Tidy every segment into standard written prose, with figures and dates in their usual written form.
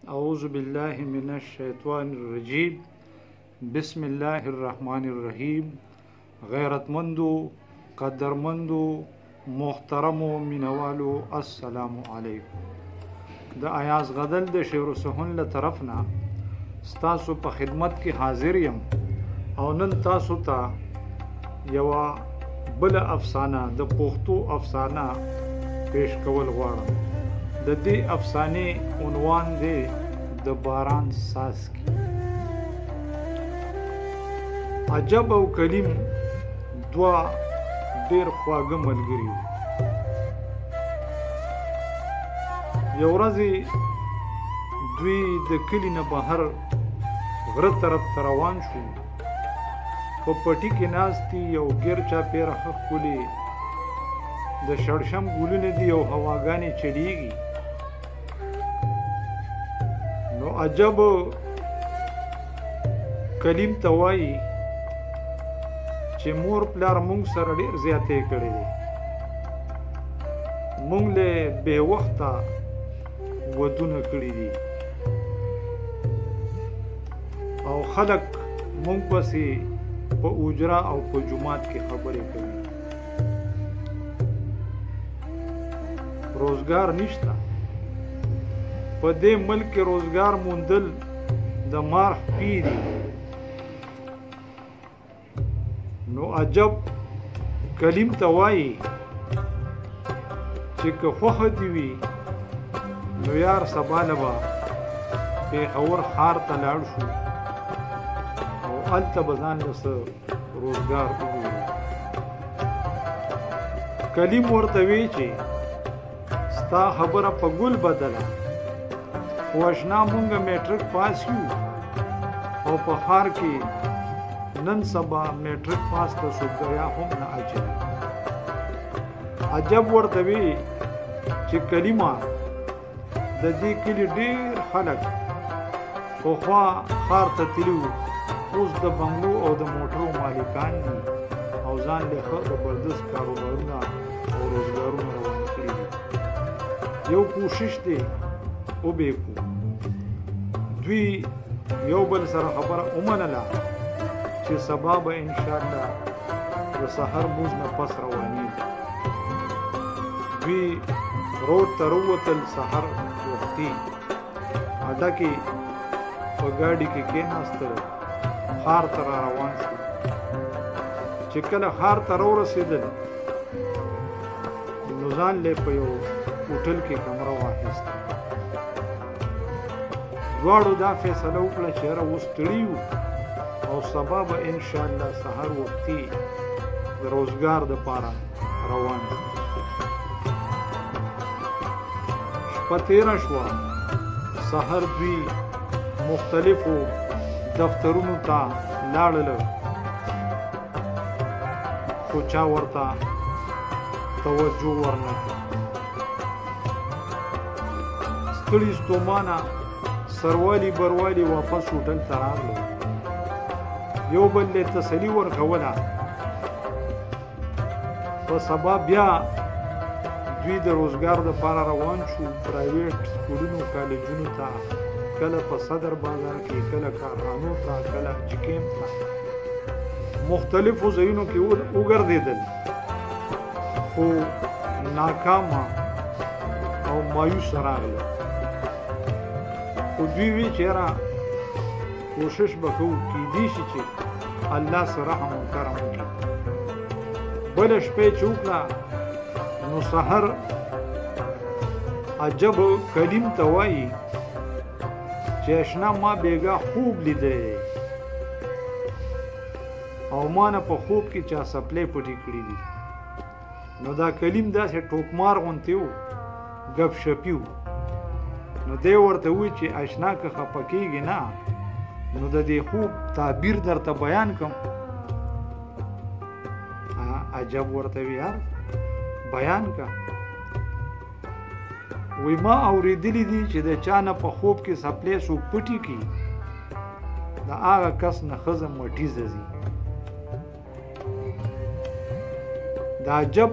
अऊज़ु बिल्लाहि मिनश शैतानिर रजीम बिस्मिल्लाहिर रहमानिर रहीम। गैरतमंदो कद्दरमंदो मोहतरमो मिनवालो अस्सलामु अलैकुम। द आयाज गदल द शेर सहन ल तरफना स्तासु په खिदमत کې हाजिर यम او نن تاسو ته یوه بل افسانه د پښتو افسانه پیش کول غواړم. د دې افسانې عنوان دی د باران څاڅکي. عجب او کلیم دوه ډېر خواږه ملګري وو. یو ورځ دوی د کلي نه بهر غره طرف ته روان شو. په پټي کې ناستي یو ګیر چاپېره ښه ښکلې د شړشم ګلونه دي او هواګانې چلیږي. نو عجب کلیم ته وایي چې مور پلار مونږ سره ډېر زیاتې کړې دي. مونږ له بې وخته ودونه کړي دي او خلک مونږ پسې په اوجره او په جومات کې خبرې کوي. روزګار نشته. په دې ملک کې روزګار موندل د مار خپې دي. نو عجب کلیم ته وایي چې که خوښه دې وي نو یار سبا له به پېښور ښار ته لاړ شو او هلته به ځان له څه روزګار وګورو. کلیم ورته وی چې ستا خبره په ګل بدله، خو اشنا مونږ میټرک پاس یو او په ښار کې نن سبا میټرک پاس ته څوک بیا هم نه اچوي. عجب ورته وی چې کلیمه د دې کلي ډېر خلک پخوا ښار ته تللي وو، اوس د بنګلو او د موټرو مالکان دي او ځان له ښه زبردست کاروبارونه او روزګارونه روان کړي دي. یو کوشش دی وبېکو. دوی یو بل سره خبره ومنله چې سبا به انشاءالله د سحر مونځ نه پس روانېږي. دوی روډ ته راووتل سحر وختي. اډه کې په ګاډي کې کېناستل، ښار ته را روان شو. چې کله ښار ته راورسېدل نو ځان له په یو هوټل کې کمره واخیسته. دواړو دا فیصله وکړه چې یاره اوس ستړي یو او سبا به انشاءالله سحر وختي د روزګار دپاره روان شو. شپه تېره شوه. سحر دوی مختلفو دفترونو ته لاړل، خو چا ورته توجه ورنه کړه. ستړي ستومانه سروالي بروالي واپس هوټل ته راغلل. یو بل له تسلي ورکوله. په سبا بیا دوی د روزګار دپاره روان شو پرایویټ سکولونو کالجونو ته، کله په صدر بازار کې، کله کارخانو ته، کله جکیم ته، مختلفو ځایونو کې وګرځېدل، خو ناکامه او مایوسه راغله. خو دوی وی چې یاره کوشش به کوو، کیدی شي چې الله سره رحم او کرم وکړي. بله شپه یې چې وکړه نو سحر عجب کلیم ته وایي چې اشنا ما بیګا خوب لیدلی او ما نه په خوب کې چا سپلی پټې کړي دي. نو دا کلیم داسې ټوکمار غوندې و، ګپ شپي و. نو دی ورته وایي چې اشنا که خفه کېږي نه نو د دې خوب تعبیر درته بیان کړم. عجب ورته وی یار بیان کا. وی ما اوریدلی دي چې د چا نه په خوب کې سپلی څوک پټي کړي د هغه کس نه ښځه مټیزه ځي. د عجب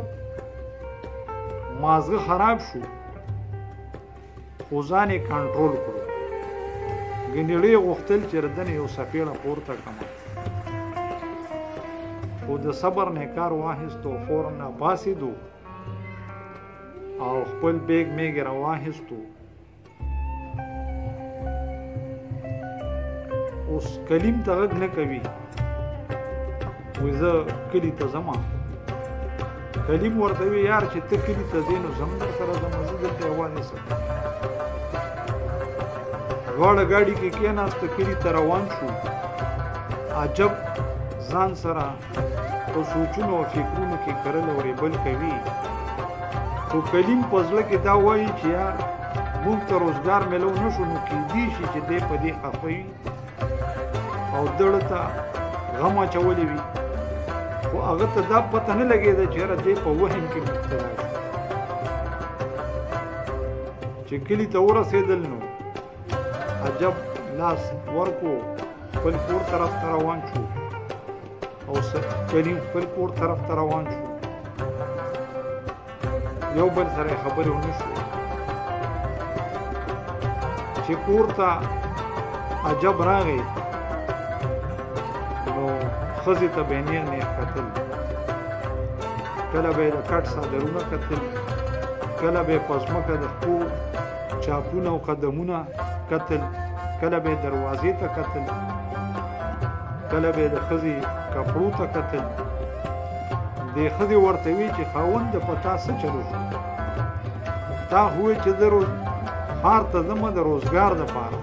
مازغه خراب شو، خو ځان یې کنټرول کړو. غنیړې غوښتل چې ردن یو سپېړه پورته کړم خو د صبر نه کار واخیستو فورا پاسېدو او خپل بیگ میګ راواخیستو اوس کلیم ته غږ نه کوي وایي زه کلي ته ځم کلیم ورته وی یار چې ته کلي ته ځې نو زم در سره ځم زه دلته یوازې څه دواړه ګاډي کې کېناسته کلي ته روان شو عجب ځان سره په سوچونو او فکرونو کې کرل او ریبل کوي خو کلیم په زړه کې دا وایي چې یار موږ ته روزګار میلو نه شو نو کېدای شي چې دی په دې خفه وي او دړه ته غم اچولی وي خو هغه ته دا پته نه لګېده چې یاره دی په وهم کې مبتلا شو چې کلي ته ورسېدل نو عجب لاس ورکو خپل کور طرف ته روان شو او کلیم خپل کور طرف ته روان شو یو بل سره خبرې ونه شو چې کور ته عجب راغی نو ښځې ته به یې نیغ نیغ کتل کله به یې د کټ څادرونه کتل کله به یې په ځمکه د پښو چاپونه او قدمونه کتل کله به یې دروازې ته کتل کله به یې د ښځې کپړو ته کتل دې ښځې ورته وی چې خاوند په تا څه چلو تا هوی چې زه ښار ته ځمه د روزګار دپاره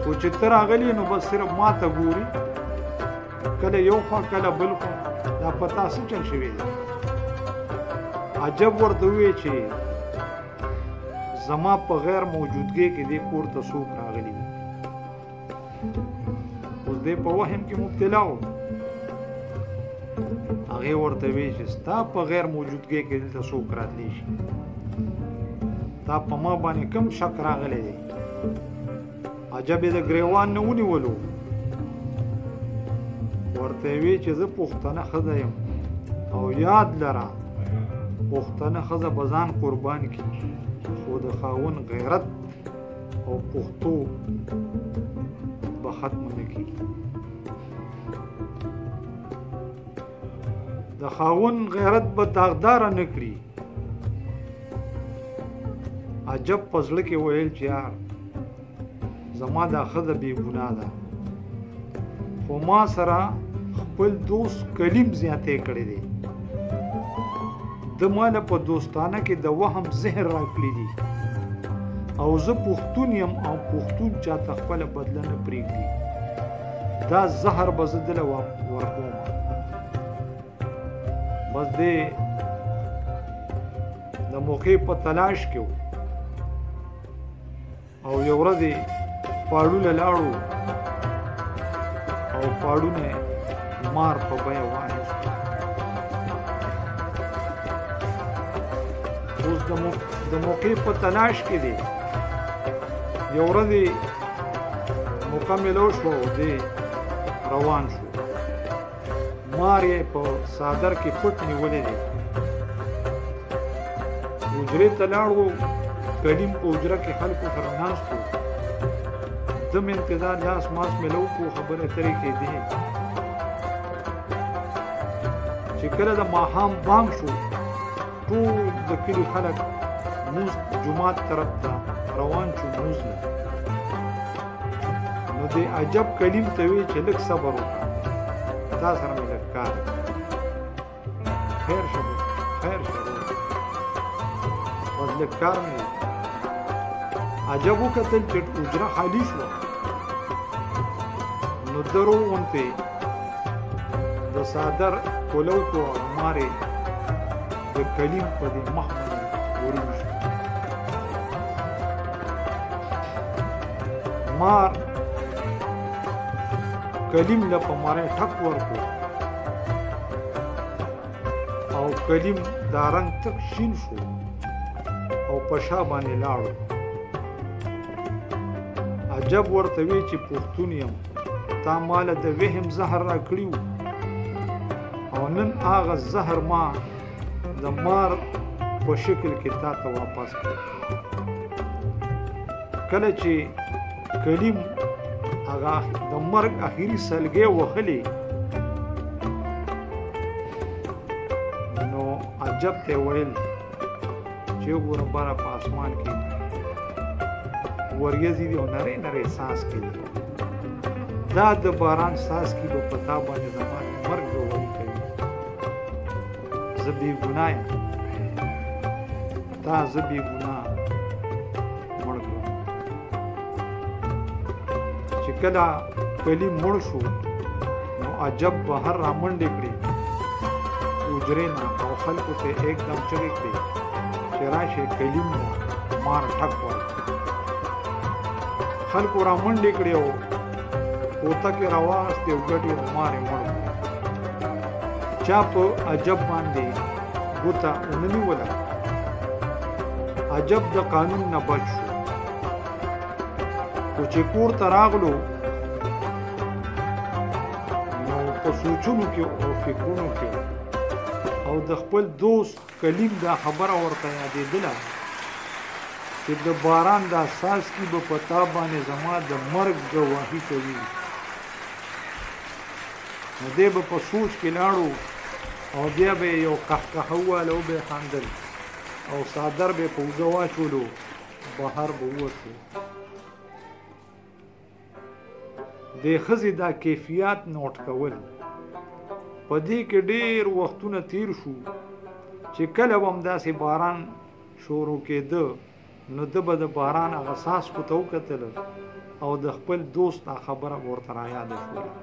خو چې ته راغلې نو بس صرف ما ته ګوري کله یو خوا کله بل خوا دا په تا څه چل شوي دی عجب ورته ووی چې زما په غیر موجودګۍ کې دې کور ته څوک راغلي دي اوس دی په وهم کې مبتلا و هغې ورته وی چې ستا په غیر موجودګۍ کې دلته څوک راتلی شي تا په ما باندې کوم شک راغلی دی عجب یې د ګریوان نه ونیولو ورته وی چې زه پښتنه ښځه یم او یاد لره پښتنه ښځه به ځان قربان کړي خو د خاوند غیرت او پښتو به ختمه نه کړي د خاوند غیرت به داغداره نه کړي عجب په زړه کې ویل چې یار زما دا ښځه بې ګناه ده خو ما سره خپل دوست کلیم زیاتی کړی دی د ماله په دوستانه کې د وهم زهر راکړي دي او زه پښتون یم او پښتون چاته خپله بدله نه پرېږدي دا زهر به زه دله ورکوم بس دی د موقع په تلاش کې او یو ورځ پاړونه لاړو او پاړونه مار په بیه واخیست اوس د موقع په تلاش کې دی یو ورځ موقع میلو شو او دی روان شو مار یې په څادر کې پټ نیولی دی حجرې ته لاړو کلیم په حجره کې خلکو سره ناست و دم انتظار لاس ماس میلو کو خبرې اترې کېدې چې کله د ماښام بانګ شو ټول د کلي خلک مونځ جومات طرف ته روان شو مونځ نه نو دې عجب کلیم ته وی چې لږ صبر وکړه تا سره مې لږ کار خیر شه بس لږ کار مې عجب وکتل چې حجره خالي شوه نو درو غوندې د څادر کولو کو مارې د کلیم په دې مخ باندې ورین شو مار کلیم له په مارې ټک ورکړو او کلیم دا رنګ تک شین شو او په شا باندې لاړو عجب ورته وی چې پښتون یم تا ماله د وهم زهر راکړي او نن هغه زهر ما د مار په شکل کې تا ته واپس کړ کله چې کلیم هغه د مرګ اخري سلګۍ وهلې نو عجب ته ویل چې وګوره باره په اسمان کې وریځې دي او نری نری ساس کوي دا د باران ساس کې به پتا باندې زما مرګ وایي کوي زه بې ګناه یم دا زه بې ګناه مړ کړم چې کله کلي مړ شو نو عجب بهر رامنډې کړې حجرې نه او خلکو ته एकदम چغې کړې چې راشئ کلیم مار ټک وایي خلکو رامنډې کړې او کوته کې راواستې او ګټې مارې مړ چا په عجب باندې ګوته ونه نیوله عجب د قانون نه بچ شو خو چې کور ته راغلو نو په سوچونو کې او فکرونو کې او د خپل دوست کلیم دا خبره ورته یادېدله چې د باران دا ساس کې به په تا باندې زما د مرګ ګواهي کوي نو دی به په سوچ کې لاړو او بیا به یو قهقهه وواله او به خندل او څادر به په اوږه واچولو بهر به ووتو د ښځې دا کیفیات نوټ کول په دې کې ډېر وختونه تیر شو چې کله به همداسې باران شروع کېده نو ده به د باران هغه څاڅکو ته وکتله او د خپل دوست دا خبره ورته رایاده شوله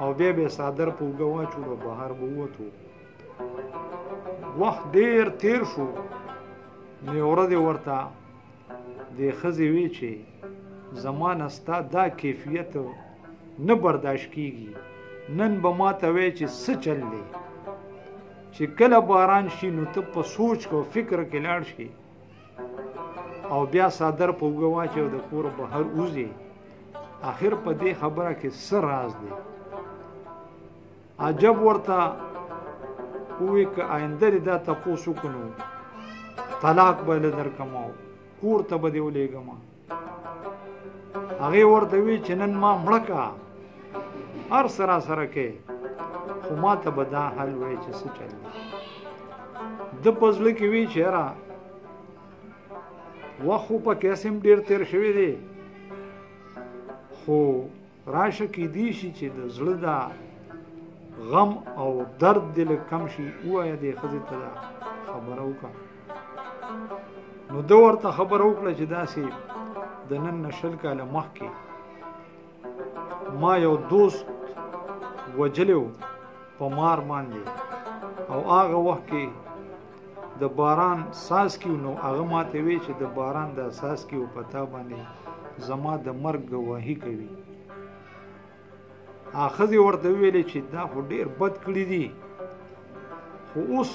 او بیا به یې څادر په اوږه واچولو بهر به ووتو وخت ډېر تیر شو نو یوه ورځ یې ورته دې ښځې وی چې زما نه ستا دا کیفیت نه برداشت کېږي نن به ما ته وایې چې څه چل دی چې کله باران شي نو ته په سوچ کو فکر کې لاړ شي او بیا څادر په اوږه واچې او د کور بهر وځې آخر په دې خبره کې څه راز دی عجب ورته وی که آینده دې دا تپوس وکړو طلاق به له درکمه کور ته به دې ولېږمه هغې ورته وی چې نن ما مړه که هر څه راسره کې خو ما ته به دا حل وایي چې څه چل دی ده په زړه کې وی چې یاره وخت خو پکې هسې هم ډېر تېر شوی دی خو راشه کیدی شي چې د زړه دا غم او درد دې لږ کم شي ووایه دې ښځې ته دا خبره وکړه نو ده ورته خبره وکړه چې داسې د نن نه 20 کاله مخکې ما یو دوست وجلی و په مار باندې او هغه وخت کې د باران څاڅکي نو هغه ماته وی چې د باران د څاڅکي په تا باندې زما د مرګ ګواهي کوي ښځې ورته ویلې چې دا خو ډېر بد کړي دي خو اوس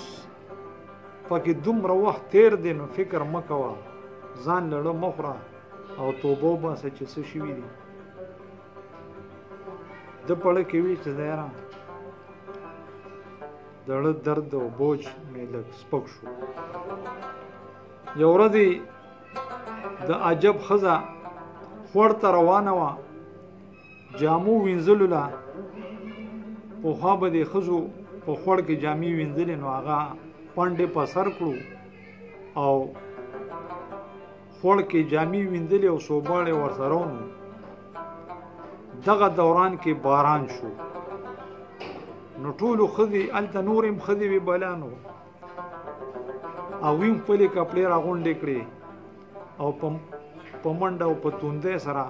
پکې دومره وخت تیر دی نو فکر مه کوه ځان لړه مه خوره او توبه وباسه چې څه شوي دي ده پړه کې وي چې یاره د زړه درد او بوج مې لږ سپک شو یو ورځ د عجب ښځه خوړ ته روانه وه جامو وینځلو له پخوا به د ښځو په خوړ کې جامې وینځلې نو هغه پنډې په سر کړو او خوړ کې جامې وینځلې او صوباړې ورسره ونو دغه دوران کې باران شو نو ټولو ښځې هلته نور هم ښځې وې بلا نو هغوی هم خپلې کپړې راغونډې کړې او په منډه او په توندۍ سره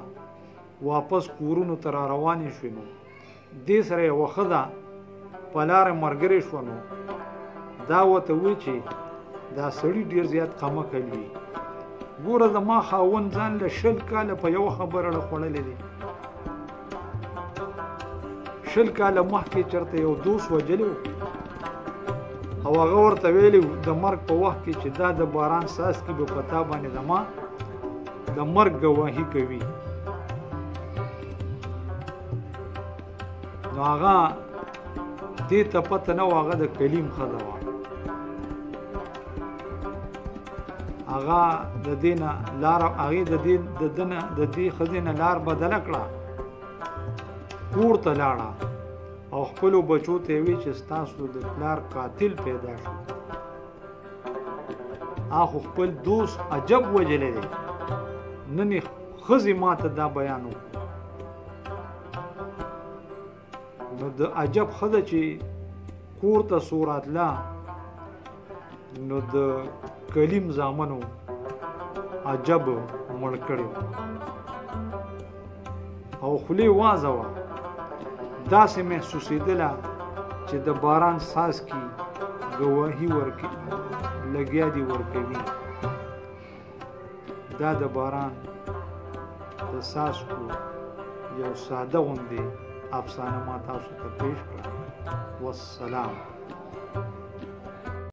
واپس کورونو ته را روانې شوې نو دې سره یوه ښځه په لاره ملګرې شوه نو دا ورته وویل چې دا سړي ډېر زیات قمقل وي ګوره زما خاوند ځان له 20 کاله په یوه خبره له خوړلی دی 20 کاله مخکې چېرته یو دوست وجلی و او هغه ورته ویلي و د مرګ په وخت کې چې دا د باران څاڅکي به په تا باندې زما د مرګ ګواهي کوي نو هغه دې ته پته نه و هغه د کلیم ښځه وه هغه د دینه لار هغه د دې خزینه لار بدل کړه کور ته لاړه او خپل بچو ته وی چې تاسو د پلار قاتل پیدا شو اخو خپل دوست عجب وجلې دي نن خزي ماته دا بیان وکړ نو د عجب خزه چې کور ته صورت لا نو د کلیم زامنو عجب مړ کړو او خلی وازوا داسې محسوسېدله چې د باران ساز کی گواهی ورکي لګیا دي ورکوي دا د باران د ساسکو یو ساده غوندې افسانه ما تاسو ته پیش کړه والسلام